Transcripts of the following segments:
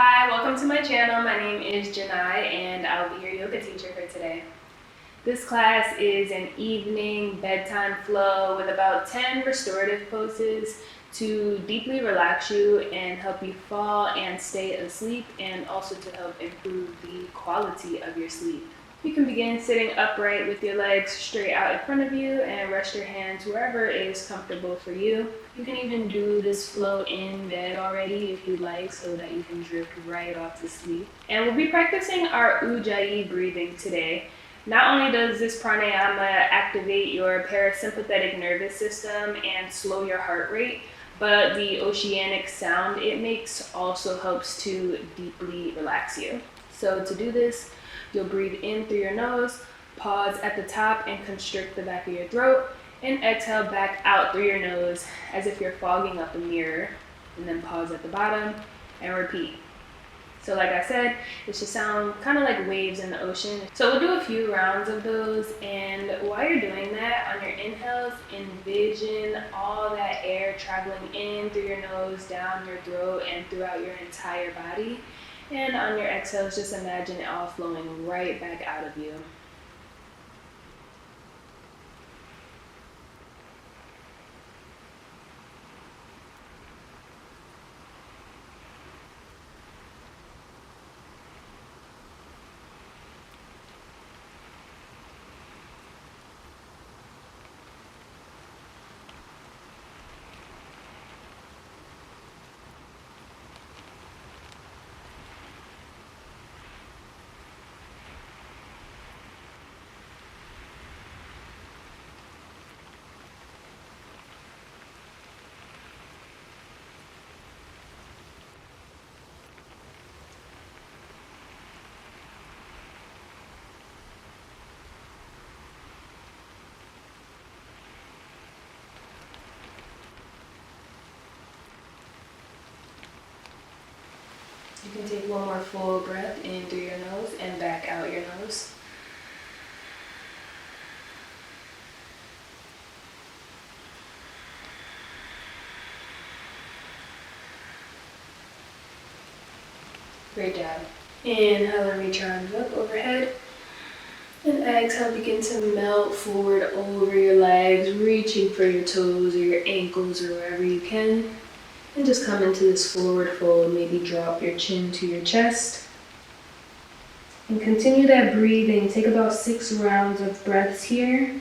Hi, welcome to my channel. My name is Janai and I'll be your yoga teacher for today. This class is an evening bedtime flow with about 10 restorative poses to deeply relax you and help you fall and stay asleep, and also to help improve the quality of your sleep. You can begin sitting upright with your legs straight out in front of you and rest your hands wherever is comfortable for you. You can even do this flow in bed already if you like, so that you can drift right off to sleep. And we'll be practicing our Ujjayi breathing today. Not only does this pranayama activate your parasympathetic nervous system and slow your heart rate, but the oceanic sound it makes also helps to deeply relax you. So to do this, you'll breathe in through your nose, pause at the top and constrict the back of your throat, and exhale back out through your nose as if you're fogging up a mirror, and then pause at the bottom and repeat. So like I said, it should sound kind of like waves in the ocean. So we'll do a few rounds of those, and while you're doing that, on your inhales, envision all that air traveling in through your nose, down your throat, and throughout your entire body. And on your exhales, just imagine it all flowing right back out of you. You can take one more full breath in through your nose and back out your nose. Great job. Inhale and reach your arms up overhead. And exhale, begin to melt forward over your legs, reaching for your toes or your ankles or wherever you can. And just come into this forward fold. Maybe drop your chin to your chest. And continue that breathing. Take about 6 rounds of breaths here.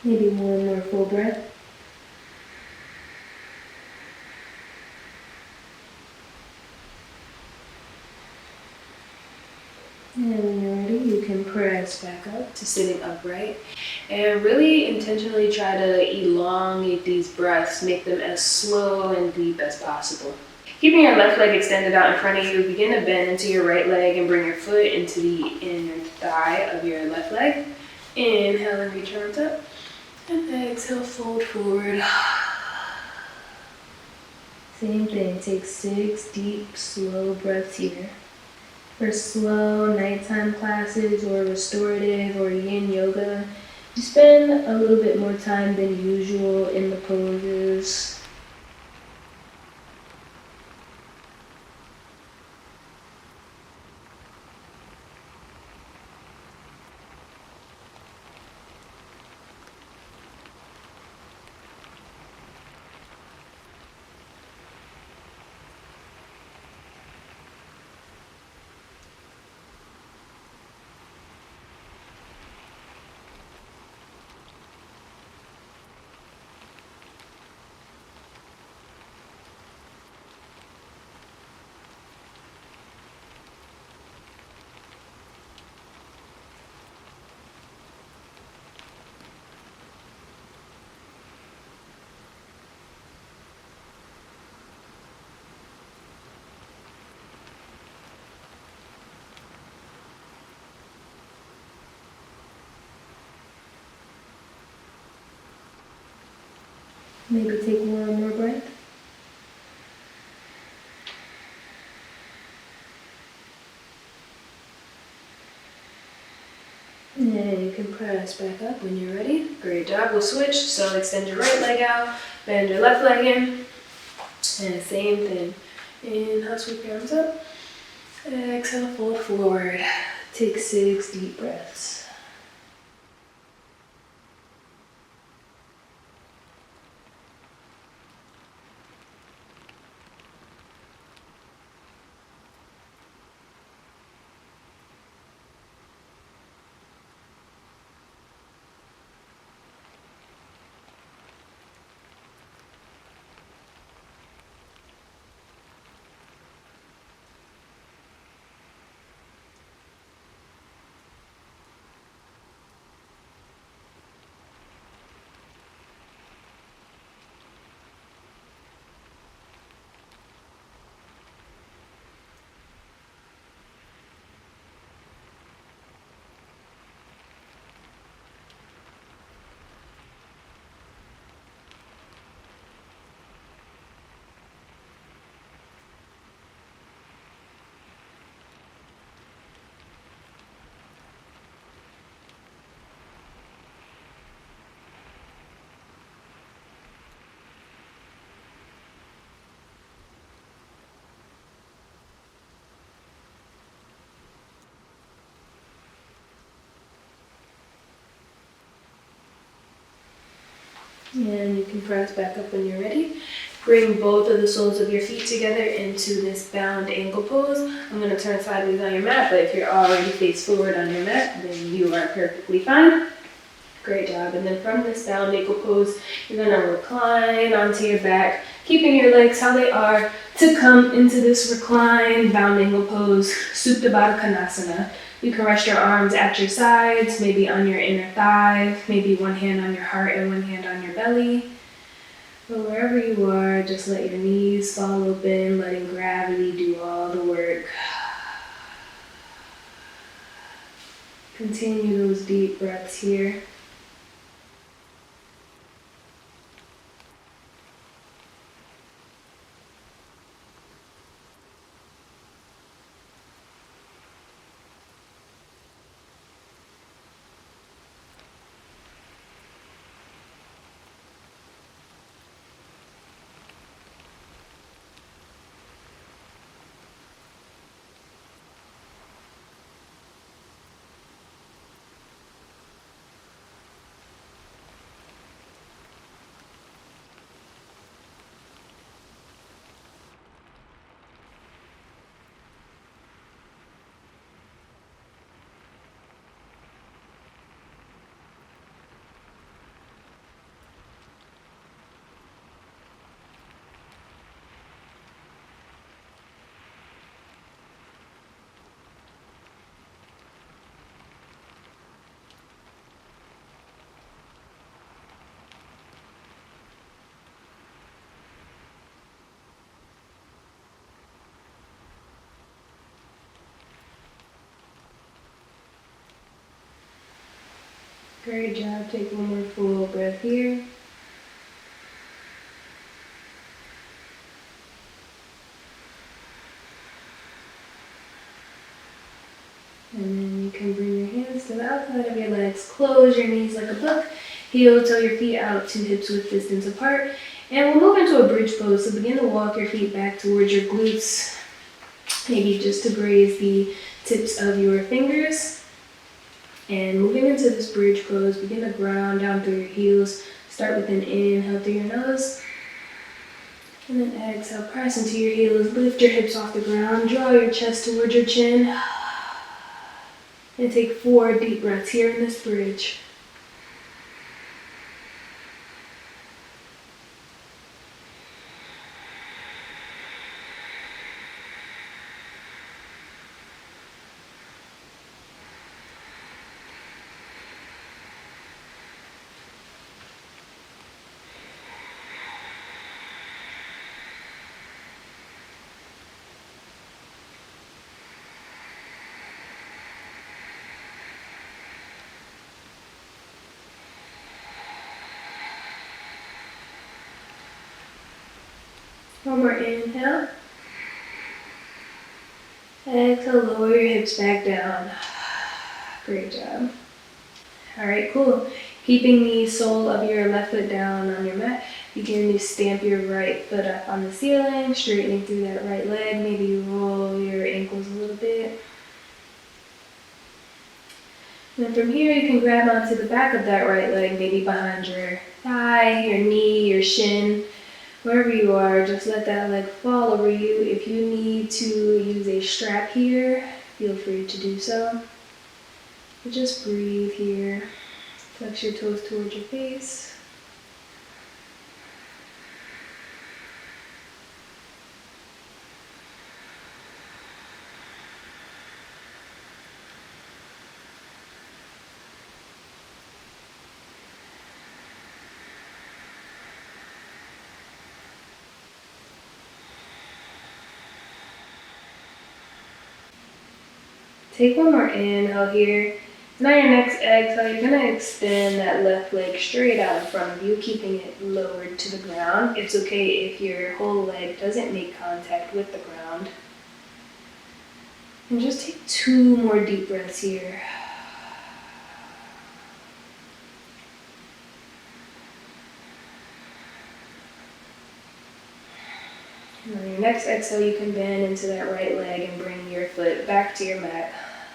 Maybe one more full breath. And when you're ready, you can press back up to sitting upright. And really intentionally try to elongate these breaths, make them as slow and deep as possible. Keeping your left leg extended out in front of you, begin to bend into your right leg and bring your foot into the inner thigh of your left leg. Inhale and reach your arms up. And exhale, fold forward. Same thing, take 6 deep, slow breaths here. For slow nighttime classes or restorative or yin yoga, you spend a little bit more time than usual in the poses. Maybe take one more breath. And you can press back up when you're ready. Great job. We'll switch. So extend your right leg out, bend your left leg in, and same thing. Inhale, sweep your arms up. Exhale, fold forward. Take 6 deep breaths. And you can press back up when you're ready. Bring both of the soles of your feet together into this bound ankle pose. I'm going to turn sideways on your mat, but if you're already face forward on your mat, then you are perfectly fine. Great job. And then from this bound ankle pose, you're going to recline onto your back, keeping your legs how they are to come into this reclined bound ankle pose, Supta Baddha Konasana. You can rest your arms at your sides, maybe on your inner thigh, maybe one hand on your heart and one hand on your belly. But wherever you are, just let your knees fall open, letting gravity do all the work. Continue those deep breaths here. Great job. Take one more full breath here. And then you can bring your hands to the outside of your legs. Close your knees like a book. Heel toe your feet out to hips width distance apart. And we'll move into a bridge pose. So begin to walk your feet back towards your glutes. Maybe just to graze the tips of your fingers. And moving into this bridge pose, begin to ground down through your heels. Start with an inhale through your nose. And then exhale, press into your heels. Lift your hips off the ground. Draw your chest towards your chin. And take 4 deep breaths here in this bridge. One more inhale. Exhale, lower your hips back down. Great job. All right, cool. Keeping the sole of your left foot down on your mat, begin to stamp your right foot up on the ceiling, straightening through that right leg. Maybe roll your ankles a little bit. And then from here, you can grab onto the back of that right leg, maybe behind your thigh, your knee, your shin, wherever you are. Just let that leg fall over you. If you need to use a strap here, feel free to do so. But just breathe here. Flex your toes towards your face. Take one more inhale here. And on your next exhale, you're going to extend that left leg straight out in front of you, keeping it lowered to the ground. It's okay if your whole leg doesn't make contact with the ground. And just take 2 more deep breaths here. And on your next exhale, you can bend into that right leg and bring your foot back to your mat.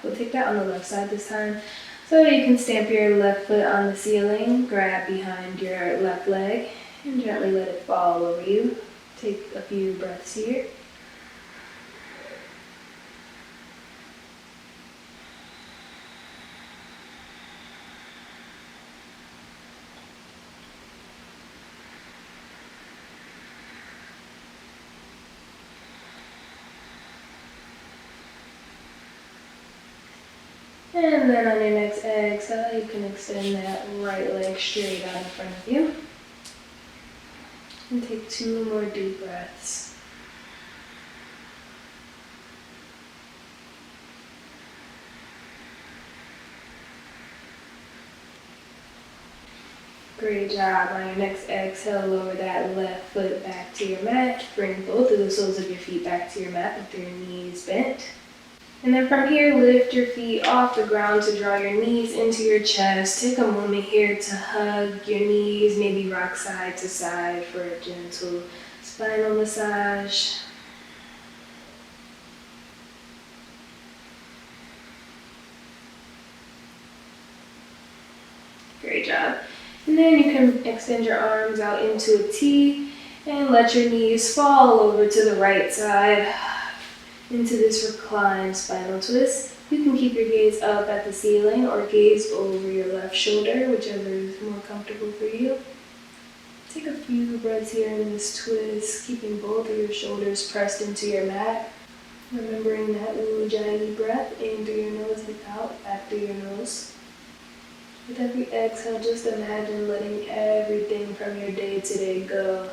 We'll take that on the left side this time. So you can stamp your left foot on the ceiling, grab behind your left leg, and gently let it fall over you. Take a few breaths here. And then on your next exhale, you can extend that right leg straight out in front of you. And take 2 more deep breaths. Great job. On your next exhale, lower that left foot back to your mat. Bring both of the soles of your feet back to your mat with your knees bent. And then from here, lift your feet off the ground to draw your knees into your chest. Take a moment here to hug your knees, maybe rock side to side for a gentle spinal massage. Great job. And then you can extend your arms out into a T and let your knees fall over to the right side into this reclined spinal twist. You can keep your gaze up at the ceiling or gaze over your left shoulder, whichever is more comfortable for you. Take a few breaths here in this twist, keeping both of your shoulders pressed into your mat. Remembering that Ujjayi breath, in through your nose and out, back through your nose. With every exhale, just imagine letting everything from your day-to-day go.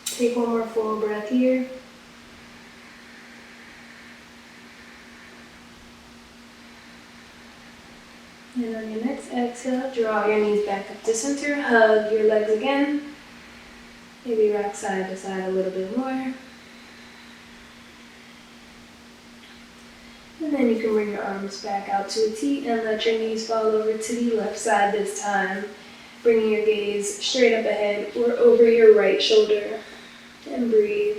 Take one more full breath here. And on your next exhale, draw your knees back up to center, hug your legs again. Maybe rock side to side a little bit more. And then you can bring your arms back out to a T and let your knees fall over to the left side this time. Bringing your gaze straight up ahead or over your right shoulder. And breathe.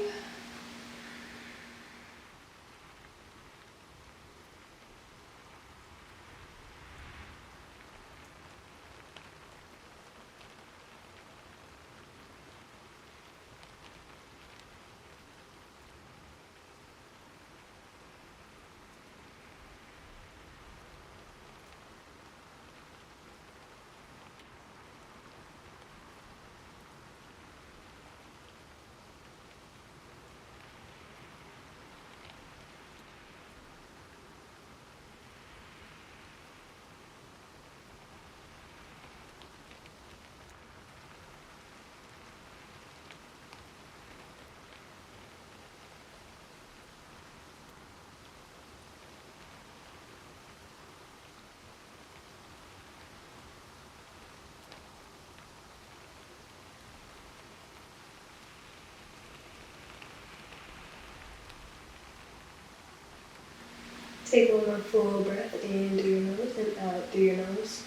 Take one more full breath in through your nose and out through your nose.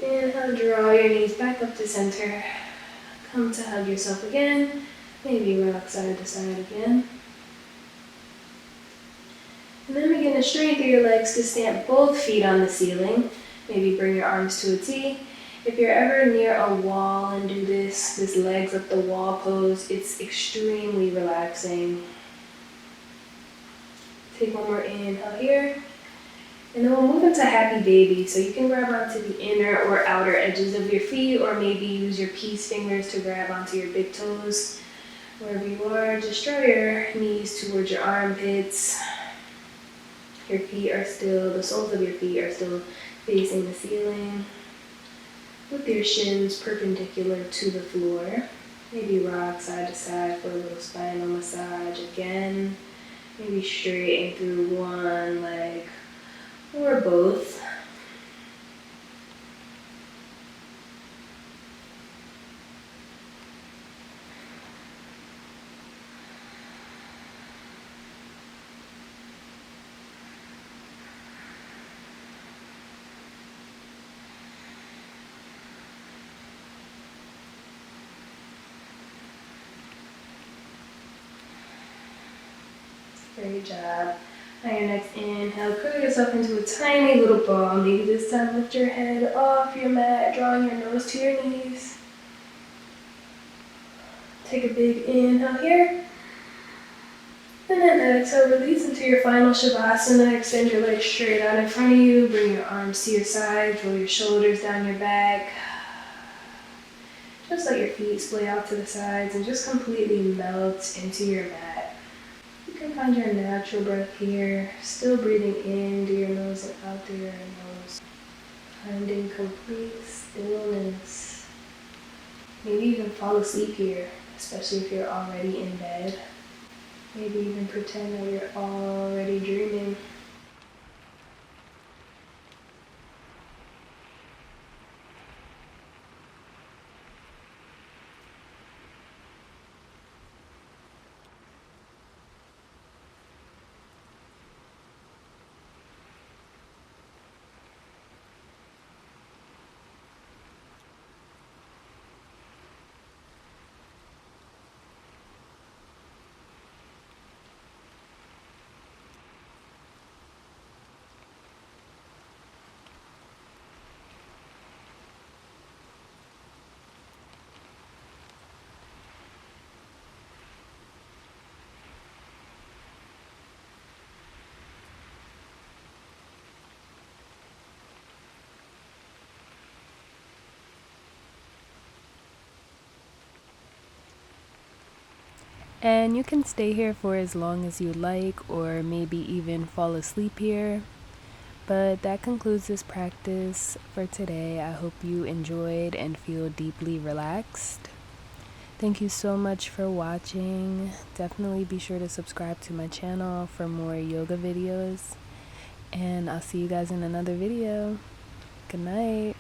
Inhale, draw your knees back up to center. Come to hug yourself again. Maybe rock side to side again. And then begin to straighten through your legs to stamp both feet on the ceiling. Maybe bring your arms to a T. If you're ever near a wall and do this legs up the wall pose, it's extremely relaxing. Take one more inhale here. And then we'll move into happy baby. So you can grab onto the inner or outer edges of your feet, or maybe use your peace fingers to grab onto your big toes. Wherever you are, just draw your knees towards your armpits. Your feet are still, the soles of your feet are still facing the ceiling, with your shins perpendicular to the floor. Maybe rock side to side for a little spinal massage again. Maybe straighten through one leg or both. Great job. On your next inhale, curl yourself into a tiny little ball. Maybe this time lift your head off your mat, drawing your nose to your knees. Take a big inhale here. And then exhale, release into your final Shavasana. Extend your legs straight out in front of you. Bring your arms to your sides. Roll your shoulders down your back. Just let your feet splay out to the sides and just completely melt into your mat. You can find your natural breath here, still breathing in through your nose and out through your nose. Finding complete stillness. Maybe even fall asleep here, especially if you're already in bed. Maybe even pretend that you're already dreaming. And you can stay here for as long as you like, or maybe even fall asleep here. But that concludes this practice for today. I hope you enjoyed and feel deeply relaxed. Thank you so much for watching. Definitely be sure to subscribe to my channel for more yoga videos. And I'll see you guys in another video. Good night.